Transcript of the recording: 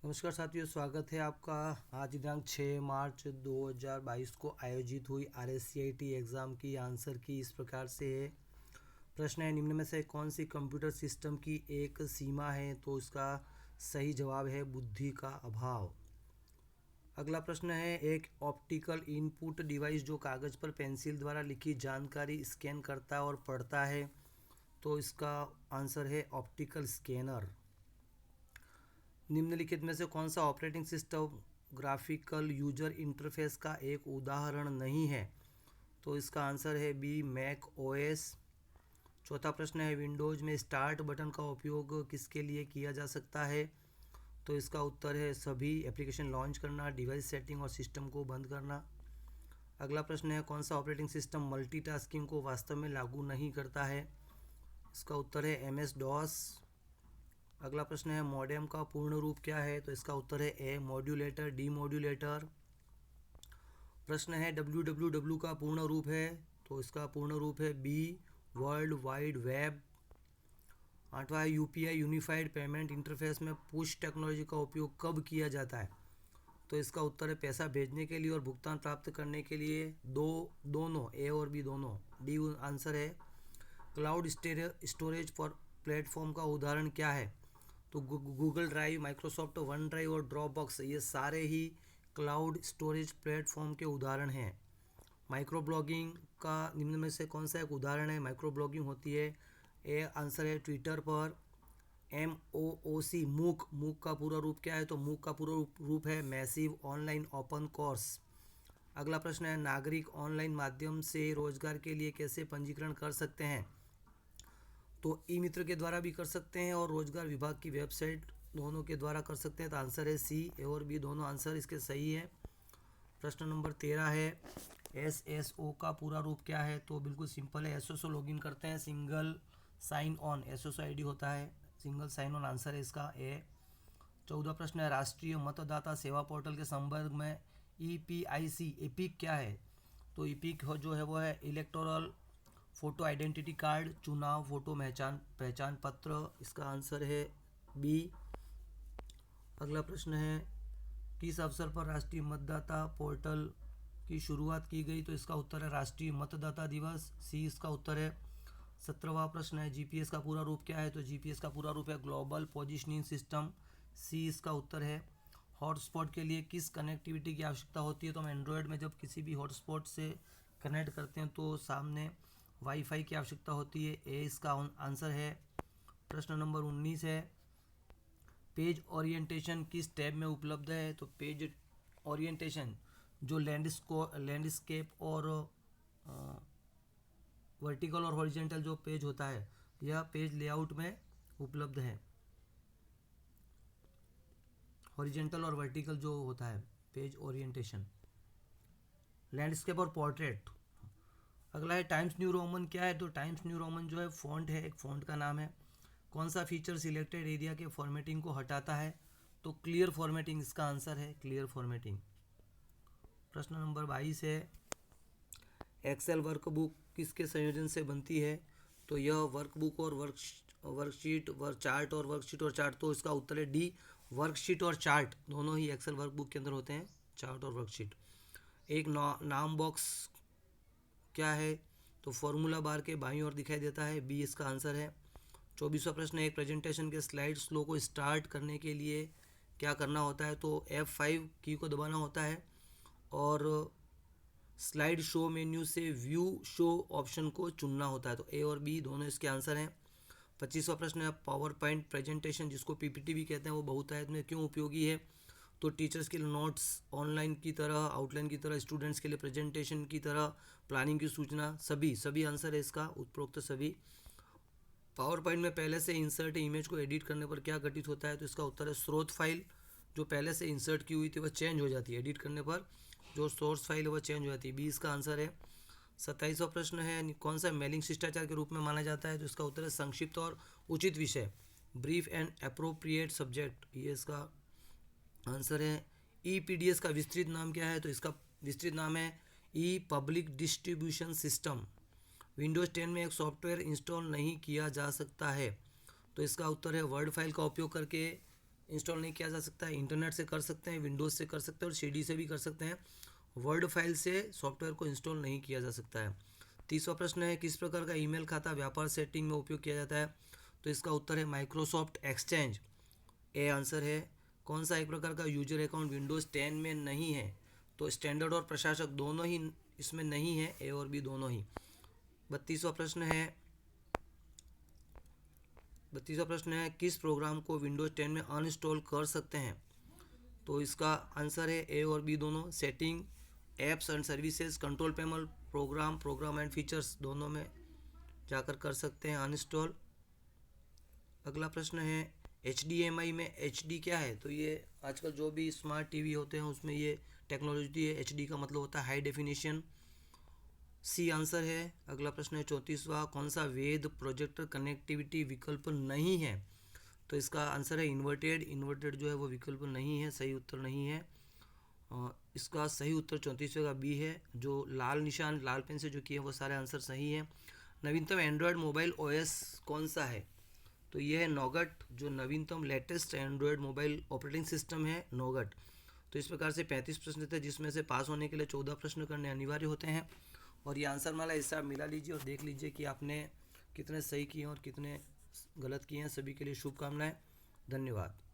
नमस्कार साथियों, स्वागत है आपका। आज दिनांक 6 मार्च 2022 को आयोजित हुई RSCIT एग्ज़ाम की आंसर की इस प्रकार से है। प्रश्न है, निम्न में से कौन सी कंप्यूटर सिस्टम की एक सीमा है? तो इसका सही जवाब है बुद्धि का अभाव। अगला प्रश्न है, एक ऑप्टिकल इनपुट डिवाइस जो कागज़ पर पेंसिल द्वारा लिखी जानकारी स्कैन करता और पढ़ता है। तो इसका आंसर है ऑप्टिकल स्कैनर। निम्नलिखित में से कौन सा operating system graphical user interface का एक उदाहरण नहीं है? तो इसका आंसर है बी, मैक ओएस। चौथा प्रश्न है, विंडोज़ में स्टार्ट बटन का उपयोग किसके लिए किया जा सकता है? तो इसका उत्तर है सभी एप्लीकेशन लॉन्च करना, डिवाइस सेटिंग और सिस्टम को बंद करना। अगला प्रश्न है, कौन सा ऑपरेटिंग सिस्टम मल्टीटास्किंग को वास्तव में लागू नहीं करता है? इसका उत्तर है MS DOS। अगला प्रश्न है, मॉडेम का पूर्ण रूप क्या है? तो इसका उत्तर है ए, मॉड्यूलेटर, डी मॉड्यूलेटर। प्रश्न है, WWW का पूर्ण रूप है? तो इसका पूर्ण रूप है बी, वर्ल्ड वाइड वेब। आठवां है, UPI यूनिफाइड पेमेंट इंटरफेस में पुश टेक्नोलॉजी का उपयोग कब किया जाता है? तो इसका उत्तर है पैसा भेजने के लिए और भुगतान प्राप्त करने के लिए। दोनों, ए और बी दोनों। डी आंसर है। क्लाउड स्टोरेज फॉर प्लेटफॉर्म का उदाहरण क्या है? तो Google drive, Microsoft one drive और ड्रॉप बॉक्स, ये सारे ही क्लाउड स्टोरेज प्लेटफॉर्म के उदाहरण हैं। माइक्रो ब्लॉगिंग का निम्न में से कौन सा एक उदाहरण है? माइक्रो ब्लॉगिंग होती है। ए आंसर है ट्विटर पर। MOOC, मूक का पूरा रूप क्या है? तो मूक का पूरा रूप है मैसिव ऑनलाइन ओपन कोर्स। अगला प्रश्न है, नागरिक ऑनलाइन माध्यम से रोजगार के लिए कैसे पंजीकरण कर सकते हैं? तो ई मित्र के द्वारा भी कर सकते हैं और रोजगार विभाग की वेबसाइट दोनों के द्वारा कर सकते हैं। तो आंसर है सी, ए और बी दोनों आंसर इसके सही है। प्रश्न नंबर 13 है, SSO का पूरा रूप क्या है? तो बिल्कुल सिंपल है, SSO लॉगिन करते हैं, single sign on, SSO ID होता है, सिंगल साइन ऑन आंसर है इसका ए। 14 प्रश्न है, राष्ट्रीय मतदाता सेवा पोर्टल के संदर्भ में EPIC एपिक क्या है? तो एपिक जो है वो है इलेक्टोरल फोटो आइडेंटिटी कार्ड, चुनाव फोटो पहचान पत्र। इसका आंसर है बी। अगला प्रश्न है, किस अवसर पर राष्ट्रीय मतदाता पोर्टल की शुरुआत की गई? तो इसका उत्तर है राष्ट्रीय मतदाता दिवस, सी इसका उत्तर है। 17वां प्रश्न है, GPS का पूरा रूप क्या है? तो GPS का पूरा रूप है ग्लोबल पोजिशनिंग सिस्टम, सी इसका उत्तर है। हॉटस्पॉट के लिए किस कनेक्टिविटी की आवश्यकता होती है? तो हम एंड्रॉयड में जब किसी भी हॉटस्पॉट से कनेक्ट करते हैं तो सामने वाईफाई की आवश्यकता होती है, ए इसका आंसर है। प्रश्न नंबर 19 है, पेज ओरिएंटेशन किस टैब में उपलब्ध है? तो पेज ओरिएंटेशन जो लैंडस्केप और वर्टिकल और हॉरिजेंटल जो पेज होता है, यह पेज लेआउट में उपलब्ध है। हॉरिजेंटल और वर्टिकल जो होता है पेज ओरिएंटेशन, लैंडस्केप और पोर्ट्रेट। अगला है, टाइम्स न्यू रोमन क्या है? तो टाइम्स न्यू रोमन जो है फॉन्ट है, एक फॉन्ट का नाम है। कौन सा फीचर सिलेक्टेड एरिया के फॉर्मेटिंग को हटाता है? तो क्लियर फॉर्मेटिंग इसका आंसर है, क्लियर फॉर्मेटिंग। प्रश्न नंबर 22 है, एक्सेल वर्कबुक किसके संयोजन से बनती है? तो यह वर्कबुक और वर्कशीट, चार्ट और वर्कशीट और चार्ट। तो इसका उत्तर है डी, वर्कशीट और चार्ट दोनों ही एक्सेल वर्कबुक के अंदर होते हैं, चार्ट और वर्कशीट। एक नाम बॉक्स क्या है? तो फॉर्मूला बार के बाईं ओर दिखाई देता है, बी इसका आंसर है। 24वां प्रश्न है, एक प्रेजेंटेशन के स्लाइड स्लो को स्टार्ट करने के लिए क्या करना होता है? तो F5 की को दबाना होता है और स्लाइड शो मेन्यू से व्यू शो ऑप्शन को चुनना होता है। तो ए और बी दोनों इसके आंसर हैं। 25वां प्रश्न है, पावर पॉइंट प्रेजेंटेशन जिसको PPT भी कहते हैं वो बहुतायत में क्यों उपयोगी है? तो टीचर्स के लिए नोट्स ऑनलाइन की तरह, आउटलाइन की तरह, स्टूडेंट्स के लिए प्रेजेंटेशन की तरह, प्लानिंग की सूचना, सभी आंसर है इसका, उपरोक्त सभी। पावर पॉइंट में पहले से इंसर्ट इमेज को एडिट करने पर क्या घटित होता है? तो इसका उत्तर है स्रोत फाइल जो पहले से इंसर्ट की हुई थी वह चेंज हो जाती है, एडिट करने पर जो सोर्स फाइल है वह चेंज हो जाती है, बी इसका आंसर है। 27वां प्रश्न है, कौन सा मेलिंग शिष्टाचार के रूप में माना जाता है? तो इसका उत्तर है संक्षिप्त और उचित विषय, ब्रीफ एंड अप्रोप्रिएट सब्जेक्ट, ये इसका आंसर है। EPDS का विस्तृत नाम क्या है? तो इसका विस्तृत नाम है ई पब्लिक डिस्ट्रीब्यूशन सिस्टम। विंडोज़ 10 में एक सॉफ्टवेयर इंस्टॉल नहीं किया जा सकता है, तो इसका उत्तर है वर्ड फाइल का उपयोग करके इंस्टॉल नहीं किया जा सकता है। इंटरनेट से कर सकते हैं, विंडोज़ से कर सकते हैं और सीडी से भी कर सकते हैं। वर्ड फाइल से सॉफ्टवेयर को इंस्टॉल नहीं किया जा सकता है। तीसरा प्रश्न है, किस प्रकार का ईमेल खाता व्यापार सेटिंग में उपयोग किया जाता है? तो इसका उत्तर है माइक्रोसॉफ्ट एक्सचेंज, ए आंसर है। कौन सा एक प्रकार का यूजर अकाउंट विंडोज़ 10 में नहीं है? तो स्टैंडर्ड और प्रशासक दोनों ही इसमें नहीं है, ए और बी दोनों ही। 32वां प्रश्न है किस प्रोग्राम को विंडोज़ 10 में अनइंस्टॉल कर सकते हैं? तो इसका आंसर है ए और बी दोनों। Setting, apps and services, control panel, program and features, दोनों में जाकर कर सकते हैं अनइंस्टॉल। अगला प्रश्न है HDMI में HD क्या है? तो ये आजकल जो भी स्मार्ट टीवी होते हैं उसमें ये टेक्नोलॉजी है। HD का मतलब होता है हाई डेफिनेशन, सी आंसर है। अगला प्रश्न है 34वां, कौन सा वेद प्रोजेक्टर कनेक्टिविटी विकल्प नहीं है? तो इसका आंसर है इन्वर्टेड जो है वो विकल्प नहीं है, सही उत्तर नहीं है। इसका सही उत्तर 34वें का बी है। जो लाल निशान लाल पेन से जो किए वो सारे आंसर सही है। नवीनतम एंड्रॉयड मोबाइल OS कौन सा है? तो ये है नोगट, जो नवीनतम latest Android mobile operating system है नोगट। तो इस प्रकार से 35 प्रश्न थे, जिसमें से पास होने के लिए 14 प्रश्न करने अनिवार्य होते हैं। और ये आंसर माला हिसाब मिला लीजिए और देख लीजिए कि आपने कितने सही किए और कितने गलत किए हैं। सभी के लिए शुभकामनाएं। धन्यवाद।